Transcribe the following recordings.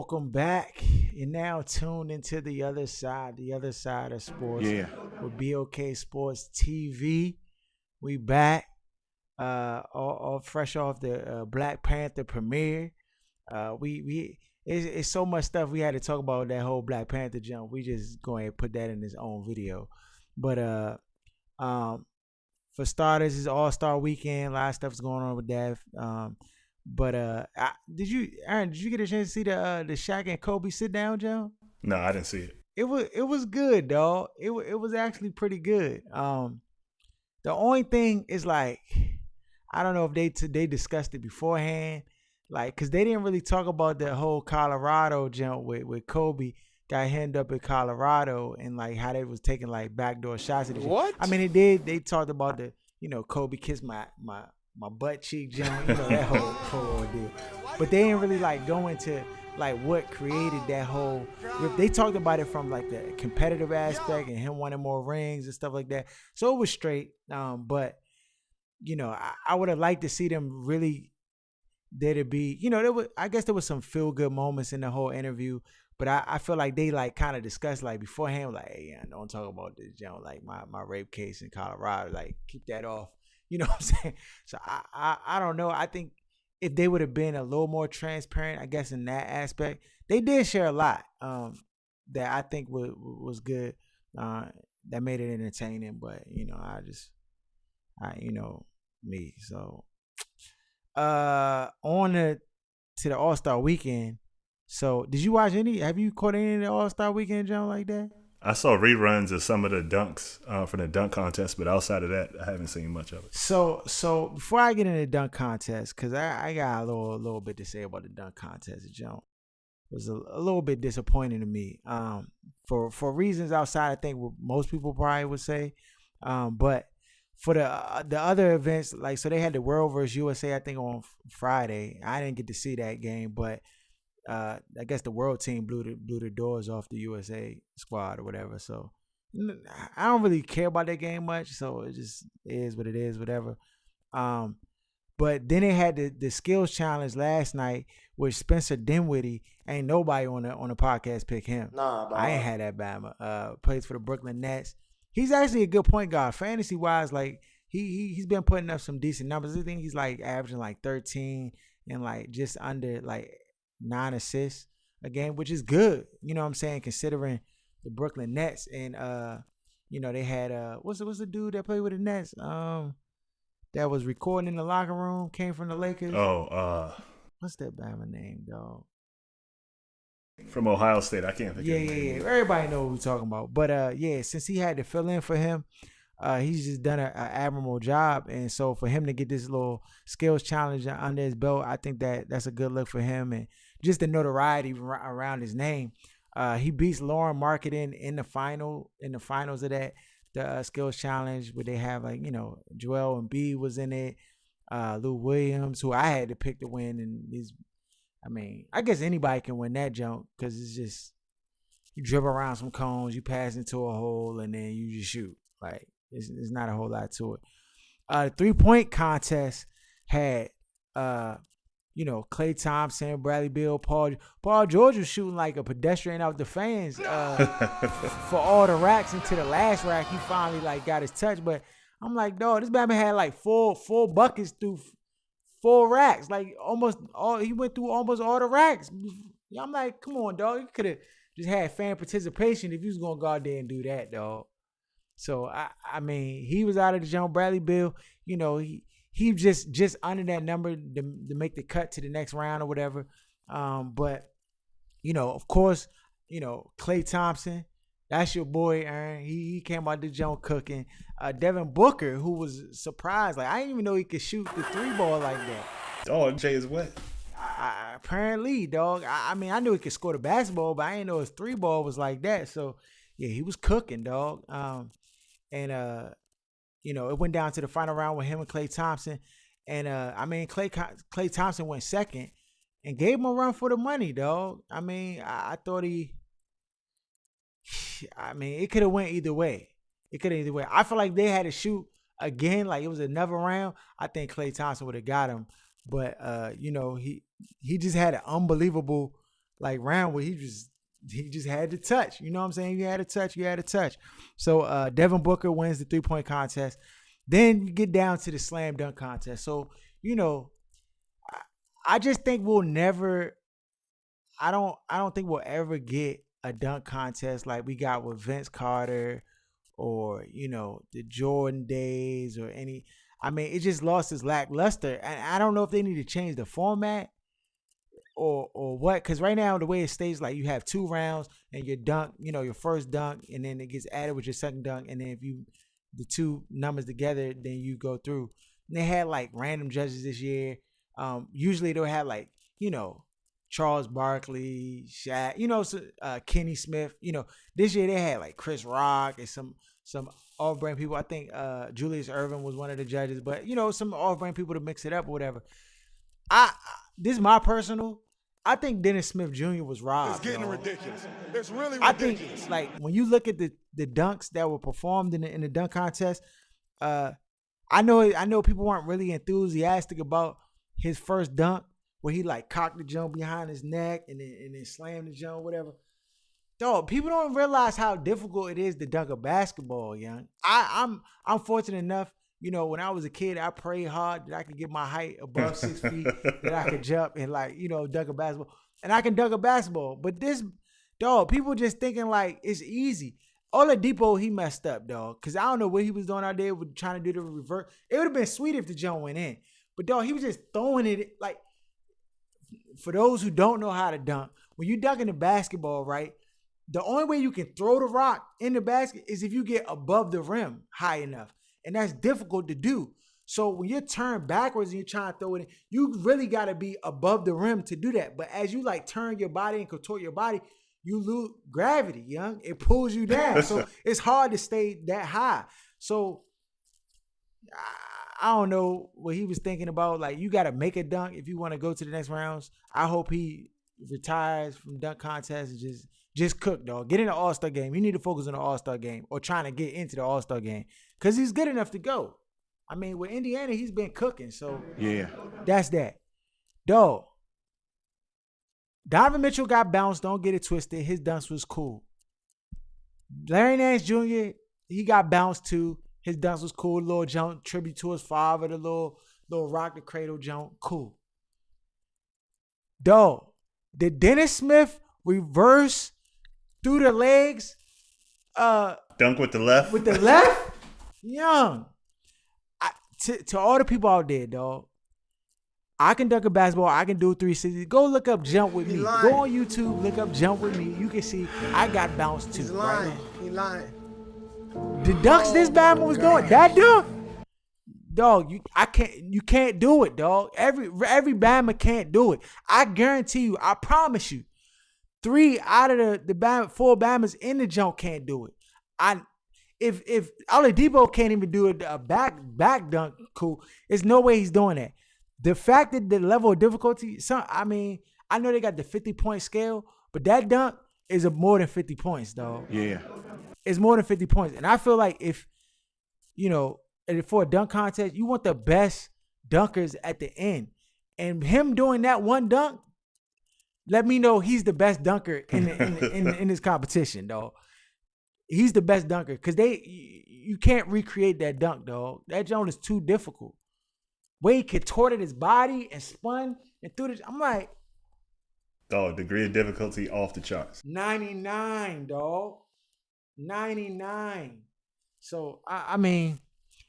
Welcome back. You're now tuned into the other side of sports. Yeah. With BOK Sports TV. We back. All fresh off the Black Panther premiere. It's so much stuff we had to talk about that whole Black Panther jump. We just go ahead and put that in his own video. But for starters, it's All-Star Weekend. A lot of stuff's going on with that. Aaron, did you get a chance to see the Shaq and Kobe sit down, Joe? No, I didn't see it. It was good, dog. It was actually pretty good. The only thing is like, I don't know if they discussed it beforehand, like, cause they didn't really talk about the whole Colorado jump with Kobe got hemmed up in Colorado and like how they was taking like backdoor shots at each other. What? I mean, it did. They talked about the Kobe kissed my butt cheek jump, that whole ordeal. But they didn't really like go into like what created that whole. They talked about it from like the competitive aspect and him wanting more rings and stuff like that. So it was straight. But I would have liked to see them really. There to be, I guess there was some feel good moments in the whole interview. But I feel like they like kind of discussed like beforehand, like, hey, yeah, don't talk about this, like my rape case in Colorado, like keep that off. You know what I'm saying? So I don't know. I think if they would have been a little more transparent, I guess in that aspect, they did share a lot that I think was good. That made it entertaining. But me. So on to the All-Star Weekend. So did you watch have you caught any of the All-Star Weekend, John, like that? I saw reruns of some of the dunks from the dunk contest, but outside of that, I haven't seen much of it. So before I get into the dunk contest, because I got a little bit to say about the dunk contest, John, was a little bit disappointing to me. For reasons outside, I think what most people probably would say. But for the other events, like, so they had the World versus USA, I think, on Friday. I didn't get to see that game, but I guess the World team blew the doors off the USA squad or whatever. So I don't really care about that game much. So it just is what it is, whatever. But then they had the skills challenge last night, which Spencer Dinwiddie, ain't nobody on the podcast pick him. Nah, bro. I ain't had that Bama. Plays for the Brooklyn Nets. He's actually a good point guard. Fantasy wise, like he's been putting up some decent numbers. I think he's like averaging like 13 and like just under like 9 assists a game, which is good. You know what I'm saying, considering the Brooklyn Nets and they had what's the dude that played with the Nets? That was recording in the locker room, came from the Lakers. What's that Bama name, dog? From Ohio State, I can't think of his name. Yeah. Everybody know what we're talking about. But since he had to fill in for him, he's just done an admirable job. And so for him to get this little skills challenge under his belt, I think that's a good look for him. And just the notoriety around his name. He beats Lauren Marketing in the finals of that, the skills challenge, where they have like, Joel Embiid was in it. Lou Williams, who I had to pick to win. And I guess anybody can win that jump because it's just, you dribble around some cones, you pass into a hole, and then you just shoot. Like, it's not a whole lot to it. The 3-point contest had, Klay Thompson, Bradley Beal, Paul George was shooting like a pedestrian out the fans for all the racks. Into the last rack, he finally like got his touch. But I'm like, dog, this Batman had like four buckets through 4 racks. Like he went through almost all the racks. I'm like, come on, dog. You could have just had fan participation if you was gonna go out there and do that, dog. So he was out of the jump. Bradley Beal, he just under that number to make the cut to the next round or whatever. But of course, Klay Thompson, that's your boy, Aaron. He came out the jump cooking. Devin Booker, who was surprised, like I didn't even know he could shoot the 3-ball like that. Oh, Jay is wet. Apparently, dog. I knew he could score the basketball, but I didn't know his 3-ball was like that. So yeah, he was cooking, dog. It went down to the final round with him and Klay Thompson. And, Klay Thompson went second and gave him a run for the money, dog. I thought it could have went either way. I feel like they had to shoot again, like it was another round. I think Klay Thompson would have got him. But, he just had an unbelievable like round where he just had to touch. You know what I'm saying? You had to touch. So Devin Booker wins the 3-point contest. Then you get down to the slam dunk contest. So, I just think we'll never I don't think we'll ever get a dunk contest like we got with Vince Carter or, the Jordan days or any. I mean, it just lost its lackluster. And I don't know if they need to change the format or what, because right now the way it stays, like you have 2 rounds and your dunk, your first dunk, and then it gets added with your second dunk, and then if you the 2 numbers together, then you go through. And they had like random judges this year. Usually they'll have like Charles Barkley, Shaq, Kenny Smith. This year they had like Chris Rock and some off-brand people. I think Julius Erving was one of the judges, but some off-brand people to mix it up or whatever. This is my personal. I think Dennis Smith Jr. was robbed. It's getting ridiculous. It's really I ridiculous. think, like, when you look at the dunks that were performed in the dunk contest, I know people weren't really enthusiastic about his first dunk where he like cocked the jump behind his neck and then slammed the jump, whatever. Dog, people don't realize how difficult it is to dunk a basketball, young. I'm fortunate enough. When I was a kid, I prayed hard that I could get my height above 6 feet, that I could jump and dunk a basketball. And I can dunk a basketball. But this, dog, people just thinking like it's easy. Oladipo, he messed up, dog. Because I don't know what he was doing out there with trying to do the reverse. It would have been sweet if the jump went in. But, dog, he was just throwing it. Like, for those who don't know how to dunk, when you dunking the basketball, right, the only way you can throw the rock in the basket is if you get above the rim high enough. And that's difficult to do. So when you're turned backwards and you're trying to throw it in, you really got to be above the rim to do that. But as you like turn your body and contort your body, you lose gravity, young. It pulls you down. So it's hard to stay that high. So I don't know what he was thinking about. Like, you got to make a dunk if you want to go to the next rounds. I hope he retires from dunk contest and just cook, dog. Get in the All-Star game. You need to focus on the All-Star game or trying to get into the All-Star game because he's good enough to go. I mean, with Indiana, he's been cooking. So, Yeah. that's that. Dog, Donovan Mitchell got bounced. Don't get it twisted. His dunks was cool. Larry Nance Jr., he got bounced too. His dunks was cool. Little jump, tribute to his father, the little rock the cradle jump. Cool. Dog, did Dennis Smith reverse through the legs? Dunk with the left? With the left? Young. To all the people out there, dog, I can dunk a basketball. I can do 360. Go look up Jump With Me. Go on YouTube, look up Jump With Me. You can see I got bounced too. He's lying. Right? He lying. The dunks this Bama was doing, that dunk, dog, you can't do it, dog. Every Bama can't do it. I guarantee you, I promise you, 3 out of the Bama, 4 Bamas in the jump can't do it. If Oladipo can't even do a back dunk, cool. There's no way he's doing that. The fact that the level of difficulty, I know they got the 50-point scale, but that dunk is more than 50 points, dog. Yeah. It's more than 50 points. And I feel like if, for a dunk contest, you want the best dunkers at the end. And him doing that one dunk, let me know he's the best dunker in this competition, dog. He's the best dunker because you can't recreate that dunk, dog. That jump is too difficult. Way he contorted his body and spun and threw I'm like, Dog, degree of difficulty off the charts. 99, dog. 99. So I mean,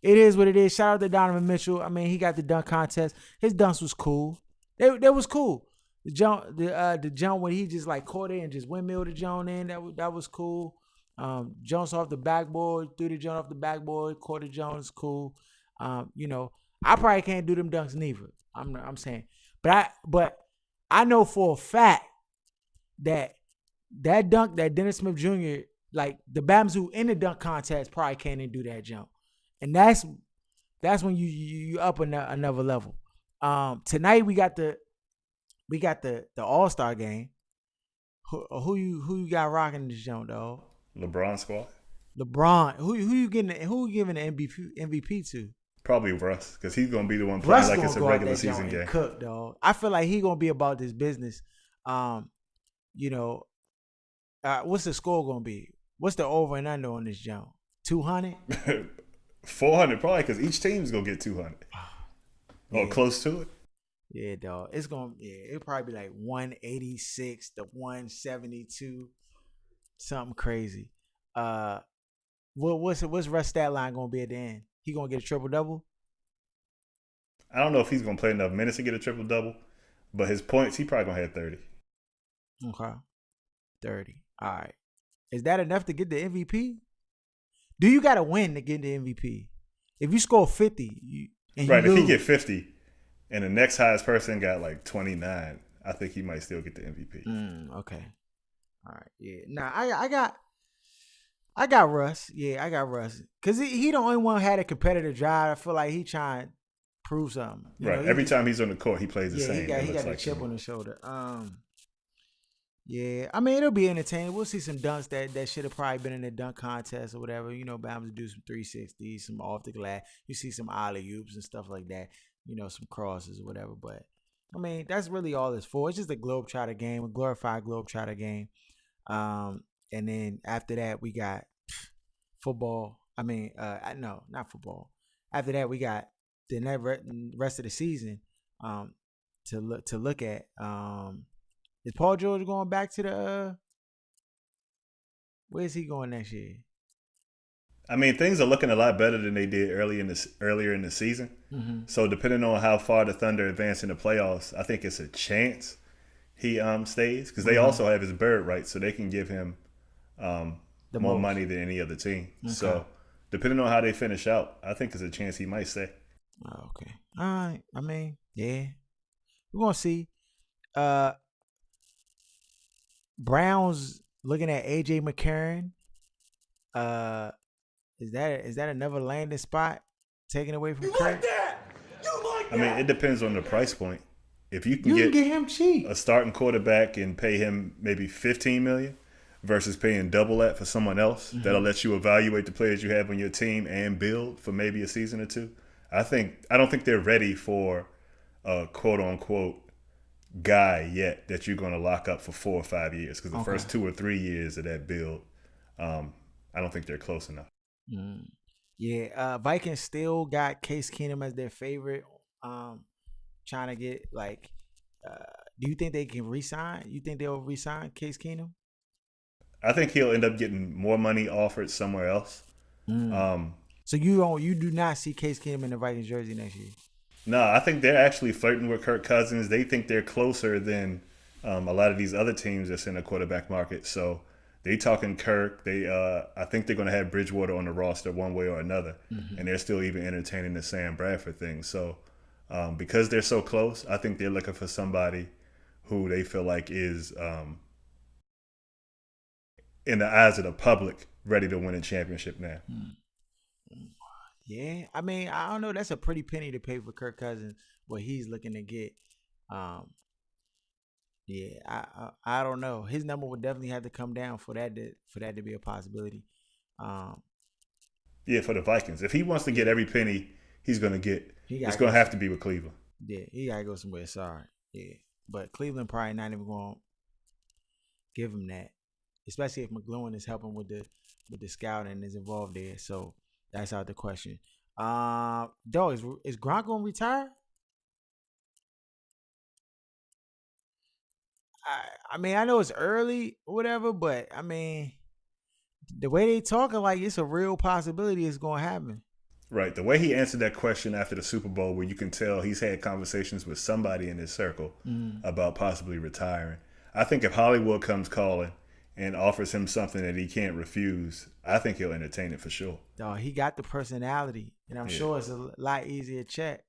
it is what it is. Shout out to Donovan Mitchell. I mean, he got the dunk contest. His dunks was cool. They was cool. The jump when he just like caught it and just windmilled the jump in. That was cool. Jumps off the backboard, threw the jump off the backboard, caught the jump is cool. I probably can't do them dunks neither. I'm saying, but I know for a fact that dunk that Dennis Smith Jr. like the Bams who in the dunk contest probably can't even do that jump, and that's when you up another level. Tonight we got the All-Star game. Who you got rocking this jump, dog? LeBron squad. LeBron. Who you giving the MVP to? Probably Russ, because he's gonna be the one playing like it's a regular season game. Cook, dog. I feel like he's gonna be about this business. you know, what's the score gonna be? What's the over and under on this jump? 200? 400 probably because each team's gonna get 200 or close to it. Yeah, dog. It'll probably be like 186 to 172, something crazy. What's Russ stat line gonna be at the end? He gonna get a triple double? I don't know if he's gonna play enough minutes to get a triple double, but his points he probably gonna have 30. Okay, 30. All right. Is that enough to get the MVP? Do you got to win to get the MVP? If you score 50, right? If he get 50, and the next highest person got like 29, I think he might still get the MVP. Okay. All right. Yeah. Nah, I got Russ. Yeah, I got Russ. Because he the only one who had a competitive drive. I feel like he trying to prove something. Right. Every time he's on the court, he plays the same. He got a chip on his shoulder. Yeah, I mean, it'll be entertaining. We'll see some dunks that should have probably been in the dunk contest or whatever. You know, Bama's do some 360s, some off the glass. You see some alley-oops and stuff like that. You know, some crosses or whatever. But, I mean, that's really all it's for. It's just a Globetrotter game, a glorified Globetrotter game. And then after that, we got football. I mean, no, not football. After that, we got the rest of the season to look at. Is Paul George going back to the where's he going next year? I mean, things are looking a lot better than they did earlier in the season. Mm-hmm. So depending on how far the Thunder advance in the playoffs, I think it's a chance he stays because they also have his bird rights, so they can give him more money than any other team. Okay. So depending on how they finish out, I think there's a chance he might stay. Okay. All right. I mean, yeah. We're gonna see. Browns looking at AJ McCarron. Is that another landing spot taken away from Kirk? Like that? I mean, it depends on the price point. If you can get him cheap, a starting quarterback and pay him maybe $15 million versus paying double that for someone else, that'll let you evaluate the players you have on your team and build for maybe a season or two. I don't think they're ready for a quote unquote guy yet that you're going to lock up for 4 or 5 years because the first 2 or 3 years of that build, I don't think they're close enough. Yeah, Vikings still got Case Keenum as their favorite. Trying to get do you think they can re-sign? You think they'll re-sign Case Keenum? I think he'll end up getting more money offered somewhere else. So you do not see Case Keenum in the Vikings jersey next year? No, I think they're actually flirting with Kirk Cousins. They think they're closer than a lot of these other teams that's in the quarterback market. So they talking Kirk. I think they're going to have Bridgewater on the roster one way or another, and they're still even entertaining the Sam Bradford thing. So because they're so close, I think they're looking for somebody who they feel like is, in the eyes of the public, ready to win a championship now. Yeah, I mean, I don't know. That's a pretty penny to pay for Kirk Cousins, what he's looking to get. Yeah, I don't know. His number would definitely have to come down for that to be a possibility. Yeah, for the Vikings, if he wants to get every penny he's gonna get, it's gonna have to be with Cleveland. Yeah, he gotta go somewhere. Sorry, yeah, but Cleveland probably not even gonna give him that, especially if McLuhan is helping with the scouting and is involved there. So. That's out the question. Dog, is Gronk gonna retire? I mean, I know it's early or whatever, but I mean, the way they talking, like it's a real possibility it's gonna happen. Right. The way he answered that question after the Super Bowl, where you can tell he's had conversations with somebody in his circle about possibly retiring. I think if Hollywood comes calling and offers him something that he can't refuse, I think he'll entertain it for sure. Dog, he got the personality, and I'm sure it's a lot easier to check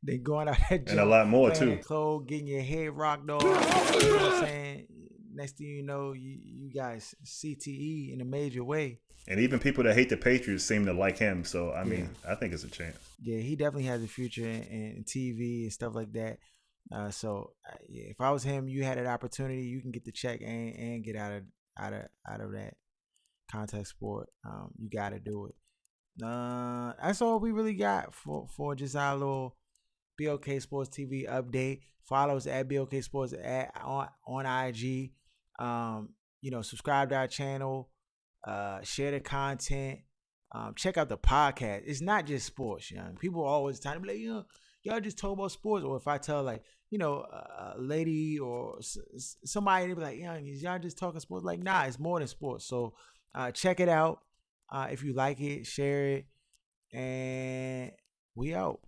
than going out that and a lot more too. Clothes, getting your head rocked off. You know what I'm saying? Next thing you know, you guys CTE in a major way. And even people that hate the Patriots seem to like him. So I mean, I think it's a chance. Yeah, he definitely has a future in TV and stuff like that. So if I was him, you had an opportunity, you can get the check and get out of that contact sport. You got to do it. That's all we really got for just our little BOK Sports TV update. Follow us at BOK Sports on IG. Subscribe to our channel. Share the content. Check out the podcast. It's not just sports, People always trying to be like, y'all just talk about sports. Or if I tell a lady or somebody, they be like, y'all just talking sports. Like, nah, it's more than sports. So check it out. If you like it, share it. And we out.